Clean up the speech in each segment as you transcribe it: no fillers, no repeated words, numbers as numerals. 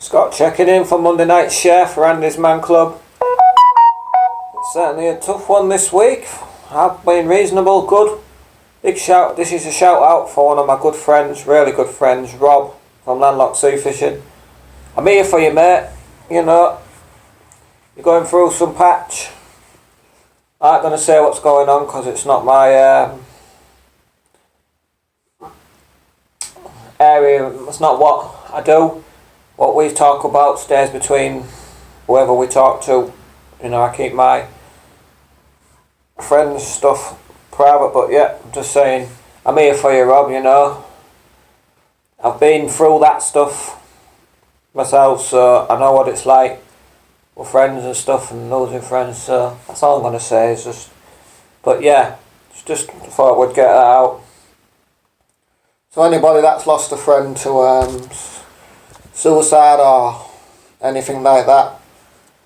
Scott checking in for Monday Night Chef, Randy's Man Club. It's certainly a tough one this week. I've been reasonable, good. This is a shout out for one of my good friends, really good friends, Rob from Landlocked Sea Fishing. I'm here for you, mate. You know, you're going through some patch. I ain't going to say what's going on because it's not my area. It's not what I do. What we talk about stays between whoever we talk to. You know, I keep my friends' stuff private, but yeah, I'm just saying, I'm here for you, Rob, you know. I've been through that stuff myself, so I know what it's like with friends and stuff and losing friends, so that's all I'm going to say. Is just, but yeah, just thought we'd get that out. So anybody that's lost a friend to suicide or anything like that,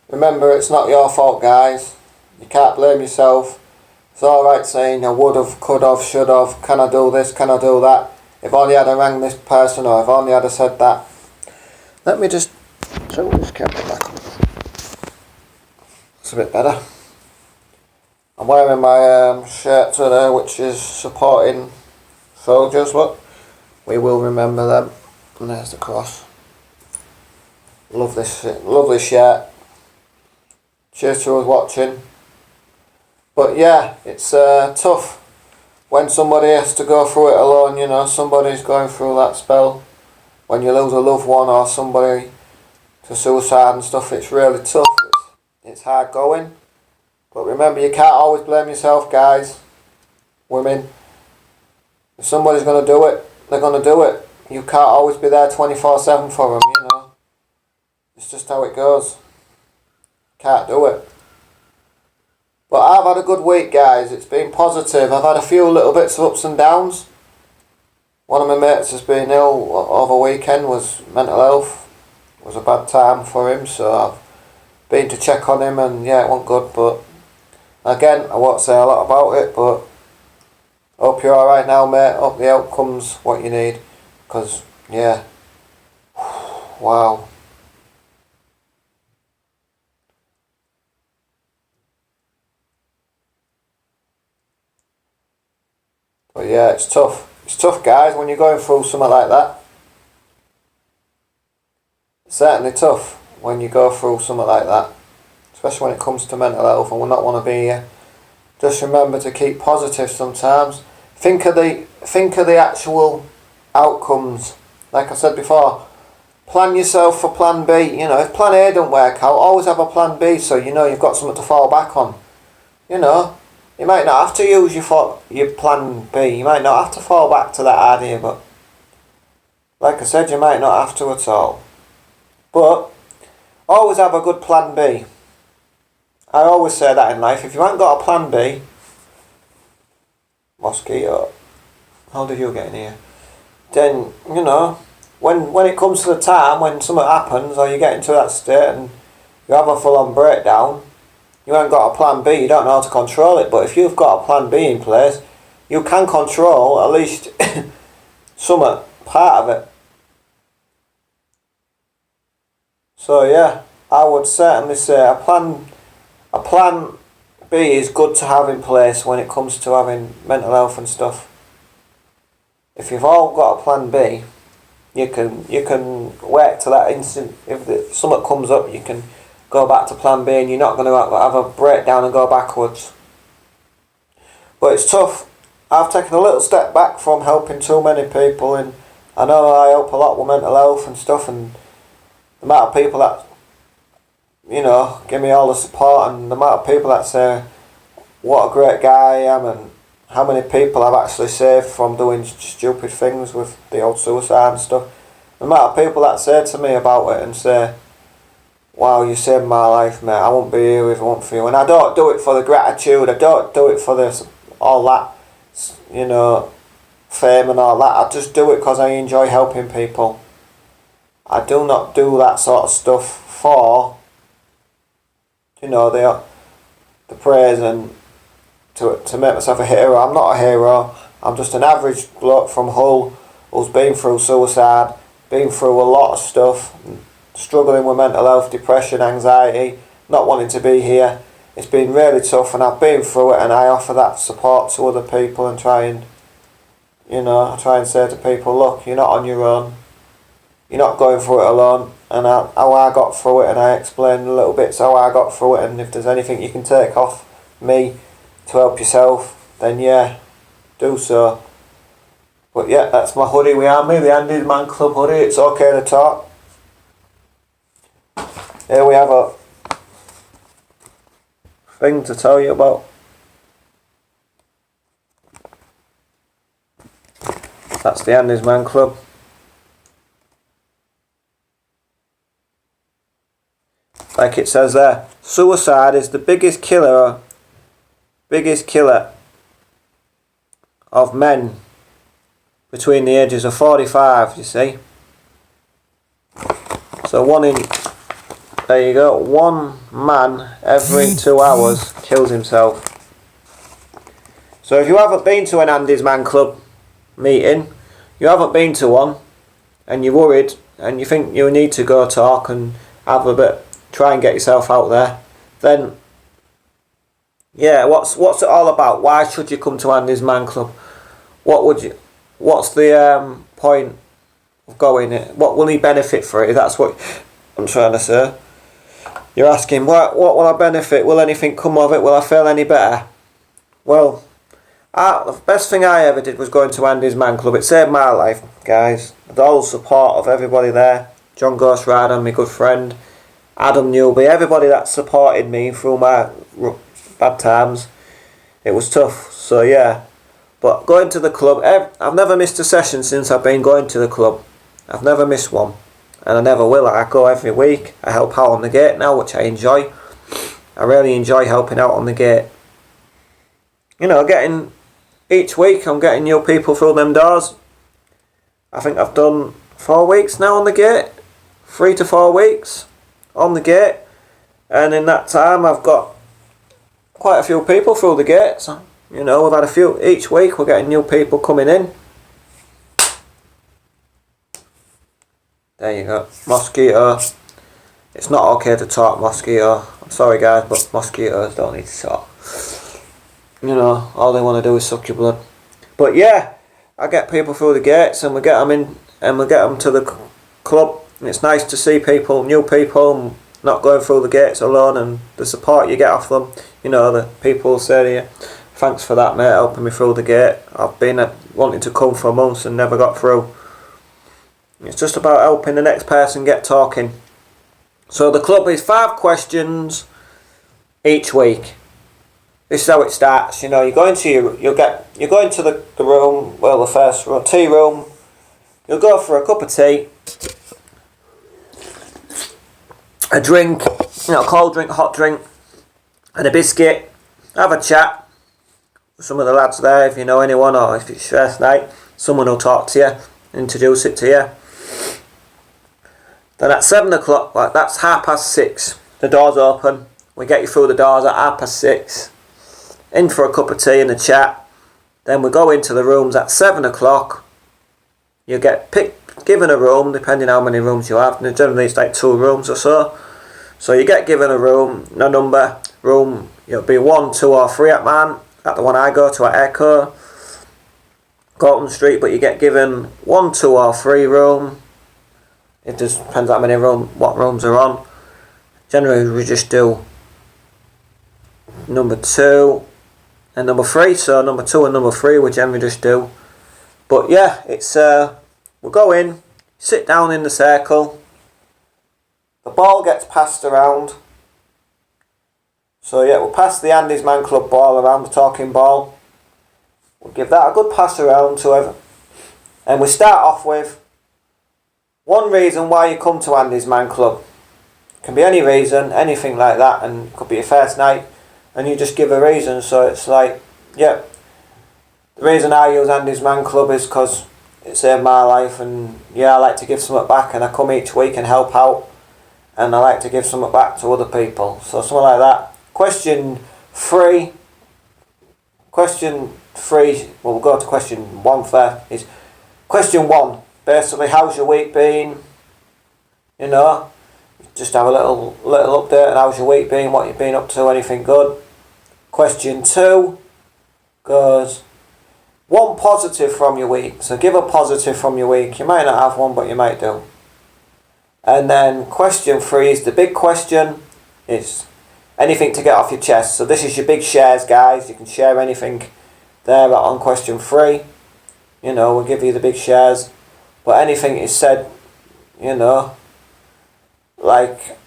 remember, it's not your fault, guys. You can't blame yourself. It's alright saying I would have, could have, should have, can I do this, can I do that. If only I'd have rang this person, or if only I'd have said that. Let me just turn this camera back on. It's a bit better. I'm wearing my shirt today, which is supporting soldiers, look. We will remember them. And there's the cross. Love this, lovely shirt. Cheers to us watching. But yeah, it's tough when somebody has to go through it alone, you know, somebody's going through that spell. When you lose a loved one or somebody to suicide and stuff, it's really tough. It's hard going. But remember, you can't always blame yourself, guys. Women. If somebody's going to do it, they're going to do it. You can't always be there 24/7 for them, you know. It's just how it goes. Can't do it. But I've had a good week, guys. It's been positive. I've had a few little bits of ups and downs. One of my mates has been ill over the weekend, was mental health. It was a bad time for him, so I've been to check on him, and yeah, it wasn't good. But again, I won't say a lot about it, but hope you're alright now, mate. Hope the outcome's what you need. Because, yeah. Wow. But yeah, it's tough. It's tough, guys, when you're going through something like that. It's certainly tough when you go through something like that. Especially when it comes to mental health, and we'll not want to be here. Just remember to keep positive sometimes. Think of the actual outcomes. Like I said before, plan yourself for plan B. You know, if plan A don't work out, always have a plan B, so you know you've got something to fall back on. You know, you might not have to use your plan B. You might not have to fall back to that idea, but like I said, you might not have to at all. But always have a good plan B. I always say that in life. If you haven't got a plan B, mosquito, how did you get in here? Then, you know, when it comes to the time when something happens or you get into that state and you have a full-on breakdown, you haven't got a plan B, you don't know how to control it. But if you've got a plan B in place, you can control at least some part of it. So yeah, I would certainly say a plan B is good to have in place when it comes to having mental health and stuff. If you've all got a plan B, you can work to that instant. If something comes up, you can go back to plan B, and you're not going to have a breakdown and go backwards. But it's tough. I've taken a little step back from helping too many people, and I know I help a lot with mental health and stuff, and the amount of people that, you know, give me all the support, and the amount of people that say what a great guy I am, and how many people I've actually saved from doing stupid things with the old suicide and stuff. The amount of people that say to me about it and say, wow, you saved my life, mate. I wouldn't be here if it weren't for you. And I don't do it for the gratitude. I don't do it for this, all that, you know, fame and all that. I just do it because I enjoy helping people. I do not do that sort of stuff for, you know, the praise and to make myself a hero. I'm not a hero. I'm just an average bloke from Hull who's been through suicide, been through a lot of stuff, struggling with mental health, depression, anxiety, not wanting to be here. It's been really tough, and I've been through it, and I offer that support to other people and try and say to people, look, you're not on your own. You're not going through it alone. And how I got through it, and I explain a little bits how I got through it, and if there's anything you can take off me to help yourself, then yeah, do so. But yeah, that's my hoodie with me, the Andy's Man Club hoodie. It's okay to talk. Here we have a thing to tell you about. That's the Andy's Man Club. Like it says there, suicide is the biggest killer of men between the ages of 45, you see. So there you go, one man every 2 hours kills himself. So if you haven't been to an Andy's Man Club meeting, you haven't been to one, and you're worried, and you think you need to go talk and have a bit, try and get yourself out there, then yeah, what's it all about? Why should you come to Andy's Man Club? What's the point of going? What will he benefit for it? That's what I'm trying to say. You're asking, what will I benefit? Will anything come of it? Will I feel any better? Well, the best thing I ever did was going to Andy's Man Club. It saved my life, guys. The whole support of everybody there. John Ghost Rider, my good friend. Adam Newby, everybody that supported me through my bad times. It was tough, so yeah. But going to the club, I've never missed a session since I've been going to the club. I've never missed one, and I never will. I go every week. I help out on the gate now, which I enjoy. I really enjoy helping out on the gate. You know, each week I'm getting new people through them doors. I think I've done 4 weeks now on the gate. 3 to 4 weeks on the gate. And in that time I've got quite a few people through the gates. You know, we've had a few each week. We're getting new people coming in. There you go. Mosquito. It's not okay to talk, mosquito. I'm sorry guys, but mosquitoes don't need to talk. You know, all they want to do is suck your blood. But yeah, I get people through the gates, and we get them in, and we get them to the club. And it's nice to see people, new people, not going through the gates alone, and the support you get off them. You know, the people say to you, thanks for that, mate, helping me through the gate. I've been wanting to come for months and never got through. It's just about helping the next person get talking. So the club is 5 questions each week. This is how it starts. You know, you go into the room, well, the first room, tea room. You'll go for a cup of tea, a drink, you know, cold drink, hot drink, and a biscuit. Have a chat with some of the lads there, if you know anyone, or if it's first night, someone will talk to you, introduce it to you. Then at 7 o'clock, like that's 6:30, the doors open. We get you through the doors at 6:30. In for a cup of tea and a chat. Then we go into the rooms at 7 o'clock. You get given a room, depending how many rooms you have. And generally it's like 2 rooms or so. So you get given a room, no number, room. It'll be 1, 2 or 3 at man. At the one I go to at Echo, Gorton Street. But you get given 1, 2 or 3 room. It just depends how many what rooms are on. Generally we just do number 2 and number 3, so number 2 and number 3 we generally just do. But yeah, it's we'll go in, sit down in the circle, the ball gets passed around. So yeah, we'll pass the Andy's Man Club ball around, the talking ball. We'll give that a good pass around to everyone. And we start off with one reason why you come to Andy's Man Club. Can be any reason, anything like that, and it could be your first night, and you just give a reason. So it's like, yeah, the reason I use Andy's Man Club is because it saved my life, and yeah, I like to give something back, and I come each week and help out, and I like to give something back to other people. So something like that. Question 3, well, we'll go to question 1 first, is question 1, basically, how's your week been? You know, Just have a little update on how's your week been, what you've been up to, anything good. Question 2 goes, one positive from your week. So give a positive from your week. You might not have one, but you might do. And then question 3 is the big question. It's anything to get off your chest. So this is your big shares, guys. You can share anything there on question 3. You know, we'll give you the big shares. But anything is said, you know, like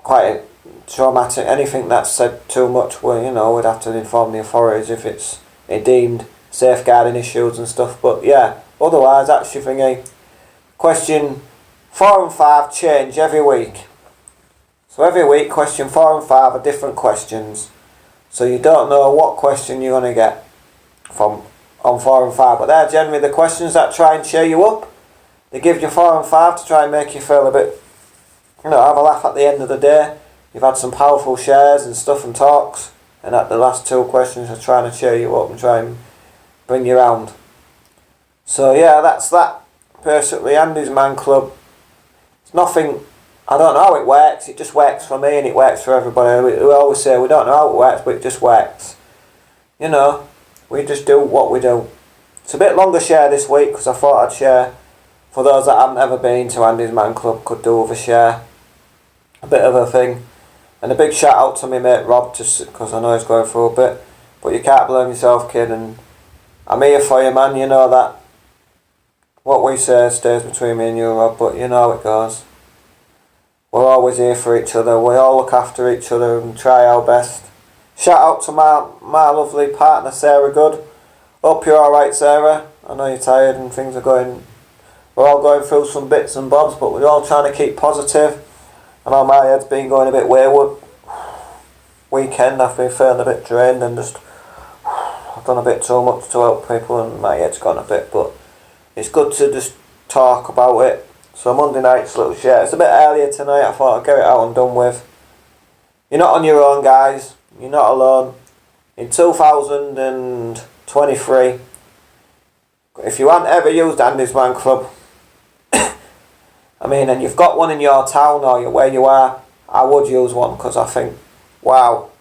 quite traumatic, anything that's said too much, well, you know, we'd have to inform the authorities if it's deemed safeguarding issues and stuff. But yeah, otherwise that's your thingy. Question 4 and 5 change every week. So every week question 4 and 5 are different questions. So you don't know what question you're going to get from on 4 and 5. But they're generally the questions that try and cheer you up. They give you 4 and 5 to try and make you feel a bit, you know, have a laugh at the end of the day. You've had some powerful shares and stuff and talks. And at the last 2 questions are trying to cheer you up and try and bring you round. So yeah, that's that. Basically, Andy's Man Club. It's nothing, I don't know how it works. It just works for me and it works for everybody. We always say we don't know how it works, but it just works. You know, we just do what we do. It's a bit longer share this week because I thought I'd share, for those that haven't ever been to Andy's Man Club, could do with a share. A bit of a thing. And a big shout out to my mate Rob, just because I know he's going through a bit. But you can't blame yourself, kid, and I'm here for you, man. You know that. What we say stays between me and you, Rob, but you know how it goes. We're always here for each other. We all look after each other and try our best. Shout out to my lovely partner, Sarah Good. Hope you're alright, Sarah. I know you're tired and things are going... We're all going through some bits and bobs, but we're all trying to keep positive. I know my head's been going a bit wayward. Weekend, I've been feeling a bit drained and just... I've done a bit too much to help people and my head's gone a bit, but it's good to just talk about it. So Monday night's little share. It's a bit earlier tonight. I thought I'd get it out and done with. You're not on your own, guys. You're not alone. In 2023, if you haven't ever used Andy's Man Club, I mean, and you've got one in your town or where you are, I would use one because I think, wow,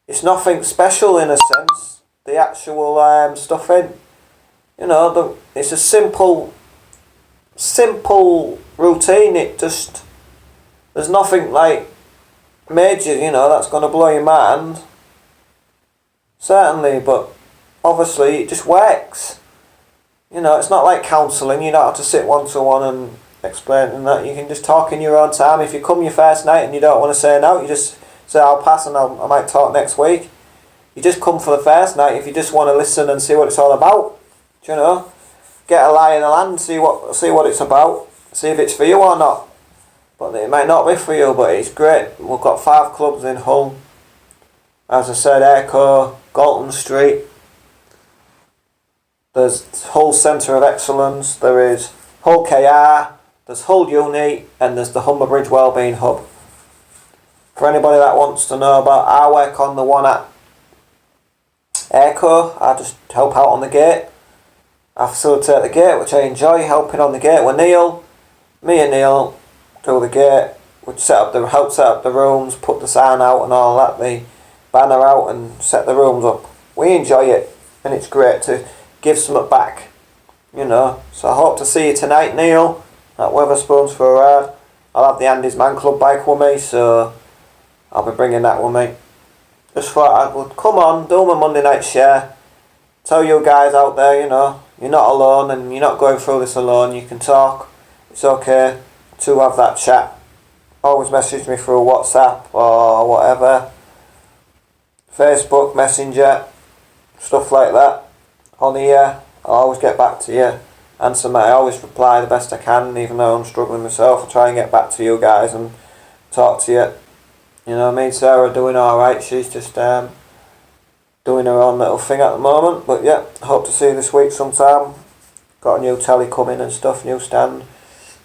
it's nothing special in a sense. The actual stuff in, you know, it's a simple routine. It just, there's nothing like major, you know, that's going to blow your mind. Certainly, but obviously it just works. You know, it's not like counselling. You don't have to sit one-to-one and explain and that. You can just talk in your own time. If you come your first night and you don't want to say no, you just say I'll pass and I might talk next week. You just come for the first night if you just want to listen and see what it's all about. Do you know? Get a lie in the land, see what it's about, see if it's for you or not. But it might not be for you, but it's great. We've got 5 clubs in Hull. As I said, Echo, Galton Street. There's Hull Centre of Excellence. There is Hull KR. There's Hull Uni, and there's the Humber Bridge Wellbeing Hub. For anybody that wants to know about, I work on the one at Echo. I just help out on the gate. I facilitate the gate, which I enjoy, helping on the gate with Neil. Me and Neil do the gate. We help set up the rooms, put the sign out and all that, the banner out and set the rooms up. We enjoy it, and it's great to give something back, you know. So I hope to see you tonight, Neil, at Wetherspoons for a ride. I'll have the Andy's Man Club bike with me, so I'll be bringing that with me. Just thought I would come on, do my Monday night share, tell you guys out there, you know, you're not alone and you're not going through this alone. You can talk. It's okay to have that chat. Always message me through WhatsApp or whatever. Facebook, Messenger, stuff like that. On here, I'll always get back to you. I always reply the best I can, even though I'm struggling myself. I try and get back to you guys and talk to you. You know, me and Sarah are doing alright. She's just doing her own little thing at the moment. But yeah, hope to see you this week sometime. Got a new telly coming and stuff, new stand.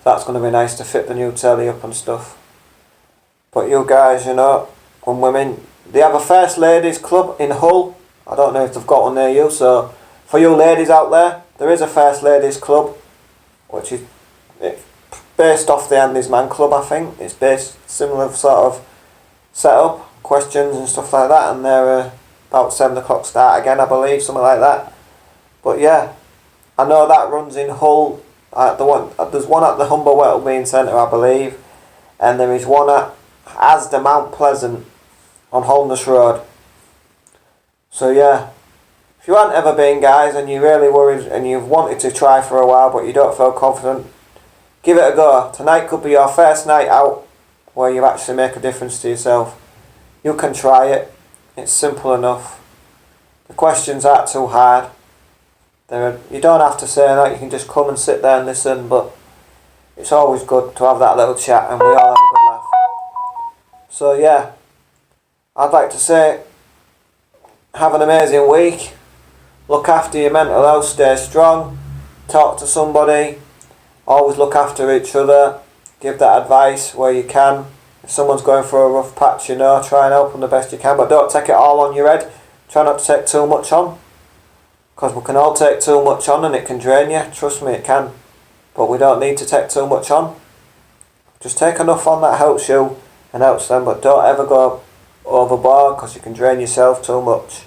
That's going to be nice to fit the new telly up and stuff. But you guys, you know, and women, they have a First Ladies Club in Hull. I don't know if they've got one near you, so for you ladies out there is a First Ladies Club, which is based off the Andy's Man Club, I think. It's based similar sort of setup, questions and stuff like that, and they're about 7 o'clock start again, I believe, something like that. But yeah, I know that runs in Hull. There's one at the Humber Wellbeing Centre, I believe, and there is one at Asda Mount Pleasant on Holness Road. So yeah, if you haven't ever been, guys, and you're really worried and you've wanted to try for a while but you don't feel confident, give it a go. Tonight could be your first night out where you actually make a difference to yourself. You can try it. It's simple enough. The questions aren't too hard. You don't have to say that. You can just come and sit there and listen, but it's always good to have that little chat and we all have a good laugh. So yeah, I'd like to say have an amazing week. Look after your mental health, stay strong, talk to somebody, always look after each other, give that advice where you can. If someone's going through a rough patch, try and help them the best you can, but don't take it all on your head. Try not to take too much on, because we can all take too much on and it can drain you. Trust me, it can. But we don't need to take too much on. Just take enough on that helps you and helps them, but don't ever go overboard because you can drain yourself too much.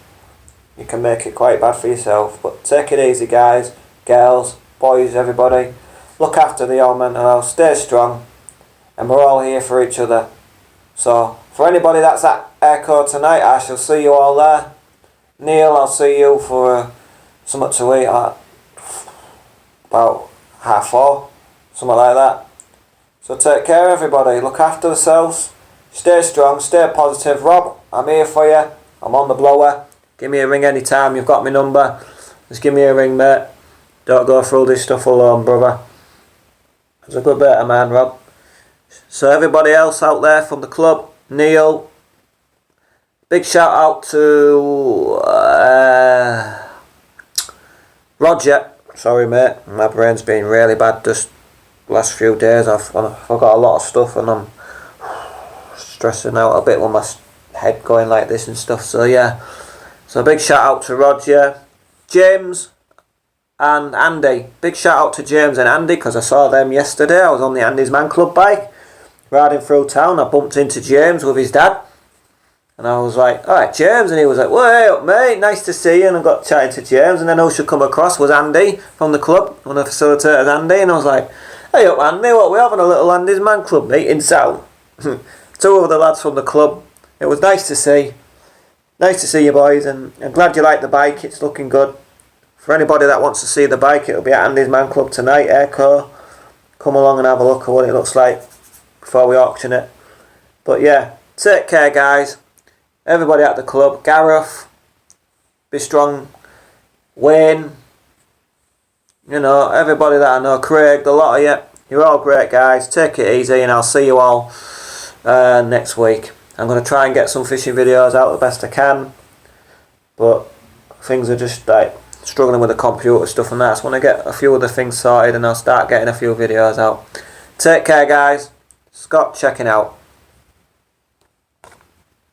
You can make it quite bad for yourself. But take it easy, guys, girls, boys, everybody. Look after the old mental health, stay strong, and we're all here for each other. So, for anybody that's at Echo tonight, I shall see you all there. Neil, I'll see you for something to eat at about 4:30, something like that. So take care, everybody. Look after yourselves. Stay strong, stay positive. Rob, I'm here for you. I'm on the blower. Give me a ring anytime. You've got my number. Just give me a ring, mate. Don't go through this stuff alone, brother. It's a good bit of man, Rob. So everybody else out there from the club, Neil, big shout out to Roger. Sorry, mate. My brain's been really bad just last few days. I've got a lot of stuff and I'm stressing out a bit with my head going like this and stuff. So yeah. So big shout out to Roger, James and Andy. Big shout out to James and Andy because I saw them yesterday. I was on the Andy's Man Club bike riding through town. I bumped into James with his dad. And I was like, alright, James. And he was like, well, hey up, mate. Nice to see you. And I got chatting to James. And then who should come across was Andy from the club. One of the facilitators, Andy. And I was like, hey up, Andy. What, we're having a little Andy's Man Club meeting. So, 2 of the lads from the club. It was nice to see. Nice to see you, boys. And I'm glad you like the bike. It's looking good. For anybody that wants to see the bike, it'll be at Andy's Man Club tonight, Airco. Come along and have a look at what it looks like before we auction it. But yeah, take care, guys. Everybody at the club, Gareth, be strong, Wayne, everybody that I know, Craig, the lot of you, you're all great guys. Take it easy and I'll see you all next week. I'm going to try and get some fishing videos out the best I can, but things are just like struggling with the computer stuff and that. So when I get a few other things sorted and I'll start getting a few videos out. Take care, guys. Scott checking out.